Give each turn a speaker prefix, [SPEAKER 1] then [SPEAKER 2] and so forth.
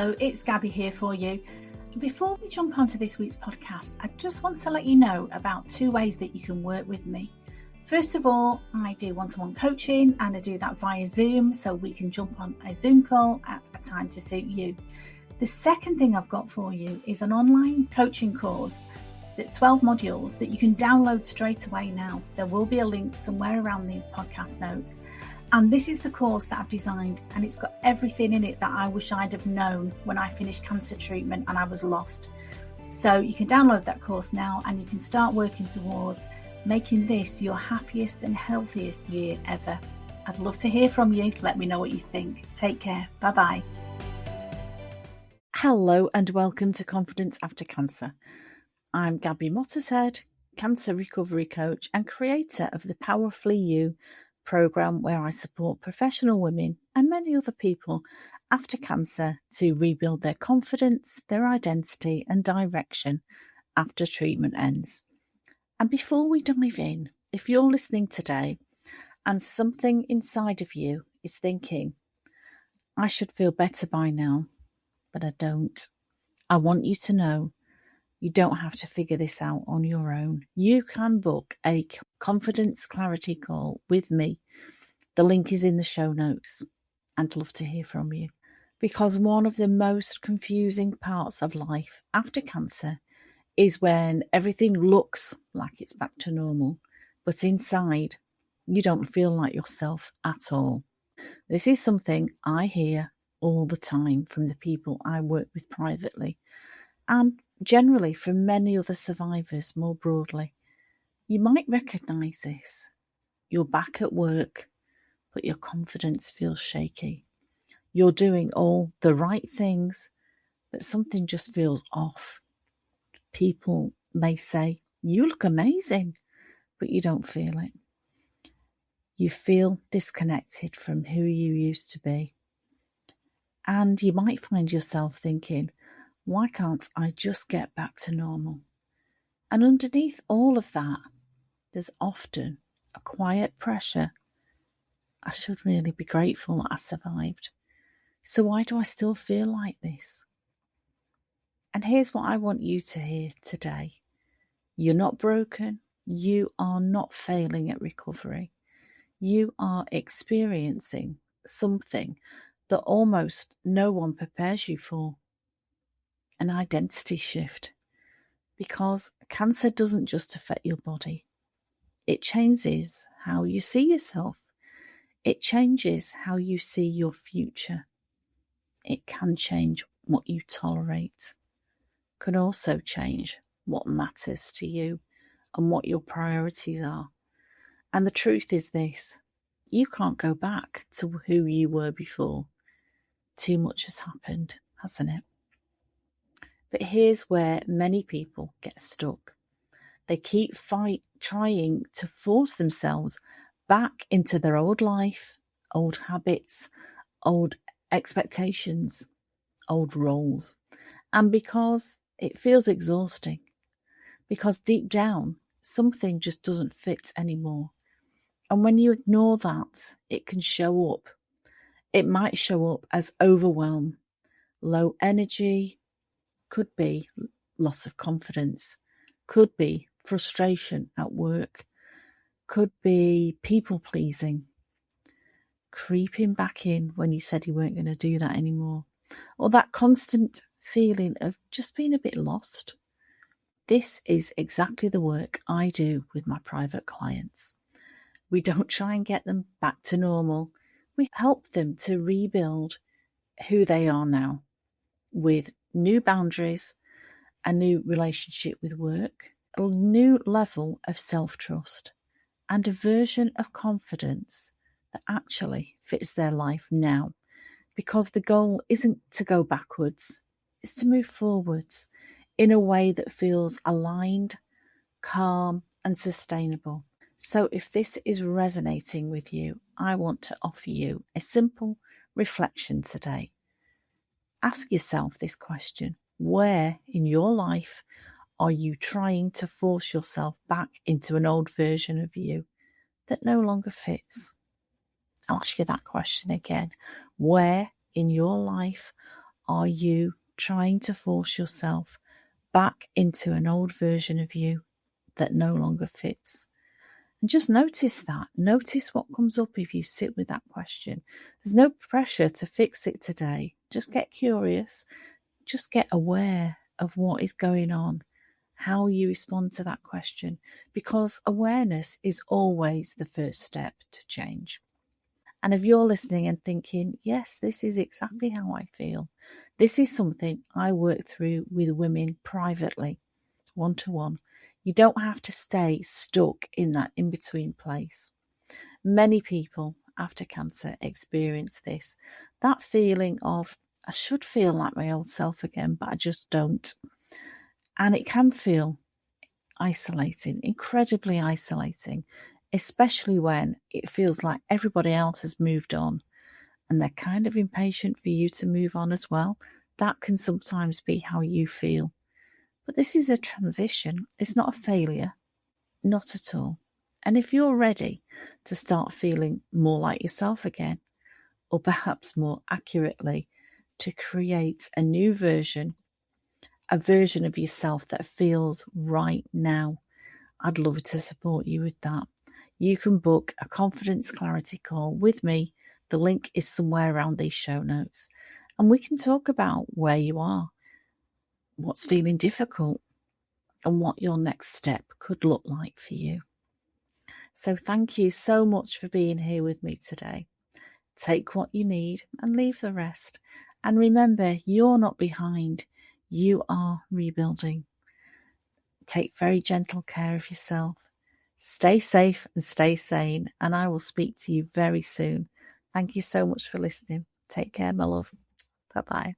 [SPEAKER 1] Hello, it's Gabby here for you. Before we jump onto this week's podcast, I just want to let you know about 2 ways that you can work with me. First of all, I do one-to-one coaching and I do that via Zoom, so we can jump on a Zoom call at a time to suit you. The second thing I've got for you is an online coaching course that's 12 modules that you can download straight away now. There will be a link somewhere around these podcast notes. And this is the course that I've designed, and it's got everything in it that I wish I'd have known when I finished cancer treatment and I was lost. So you can download that course now and you can start working towards making this your happiest and healthiest year ever. I'd love to hear from you. Let me know what you think. Take care. Bye-bye.
[SPEAKER 2] Hello and welcome to Confidence After Cancer. I'm Gabby Mottershead, cancer recovery coach and creator of the Powerfully You program, where I support professional women and many other people after cancer to rebuild their confidence, their identity and direction after treatment ends. And before we dive in, if you're listening today and something inside of you is thinking, I should feel better by now, but I don't, I want you to know you don't have to figure this out on your own. You can book a confidence clarity call with me. The link is in the show notes. I'd love to hear from you. Because one of the most confusing parts of life after cancer is when everything looks like it's back to normal, but inside you don't feel like yourself at all. This is something I hear all the time from the people I work with privately, and generally from many other survivors more broadly. You might recognise this. You're back at work, but your confidence feels shaky. You're doing all the right things, but something just feels off. People may say, you look amazing, but you don't feel it. You feel disconnected from who you used to be. And you might find yourself thinking, why can't I just get back to normal? And underneath all of that, there's often a quiet pressure. I should really be grateful that I survived. So why do I still feel like this? And here's what I want you to hear today. You're not broken. You are not failing at recovery. You are experiencing something that almost no one prepares you for. An identity shift, because cancer doesn't just affect your body. It changes how you see yourself. It changes how you see your future. It can change what you tolerate. Can also change what matters to you and what your priorities are. And the truth is this, you can't go back to who you were before. Too much has happened, hasn't it? But here's where many people get stuck. They keep trying to force themselves back into their old life, old habits, old expectations, old roles. And because it feels exhausting, because deep down, something just doesn't fit anymore. And when you ignore that, it can show up. It might show up as overwhelm, low energy, could be loss of confidence, could be frustration at work, could be people pleasing, creeping back in when you said you weren't going to do that anymore, or that constant feeling of just being a bit lost. This is exactly the work I do with my private clients. We don't try and get them back to normal. We help them to rebuild who they are now with new boundaries, a new relationship with work, a new level of self-trust, and a version of confidence that actually fits their life now. Because the goal isn't to go backwards, it's to move forwards in a way that feels aligned, calm, and sustainable. So if this is resonating with you, I want to offer you a simple reflection today. Ask yourself this question. Where in your life are you trying to force yourself back into an old version of you that no longer fits? I'll ask you that question again. Where in your life Are you trying to force yourself back into an old version of you that no longer fits? And just notice that. Notice what comes up if you sit with that question. There's no pressure to fix it today. Just get curious. Just get aware of what is going on, how you respond to that question, because awareness is always the first step to change. And if you're listening and thinking, yes, this is exactly how I feel, this is something I work through with women privately, one-to-one. You don't have to stay stuck in that in-between place. Many people after cancer experience this, that feeling of, I should feel like my old self again, but I just don't. And it can feel isolating, incredibly isolating, especially when it feels like everybody else has moved on and they're kind of impatient for you to move on as well. That can sometimes be how you feel. But this is a transition. It's not a failure. Not at all. And if you're ready to start feeling more like yourself again, or perhaps more accurately, to create a new version, a version of yourself that feels right now, I'd love to support you with that. You can book a confidence clarity call with me. The link is somewhere around these show notes. And we can talk about where you are, what's feeling difficult, and what your next step could look like for you. So thank you so much for being here with me today. Take what you need and leave the rest. And remember, you're not behind. You are rebuilding. Take very gentle care of yourself. Stay safe and stay sane. And I will speak to you very soon. Thank you so much for listening. Take care, my love. Bye-bye.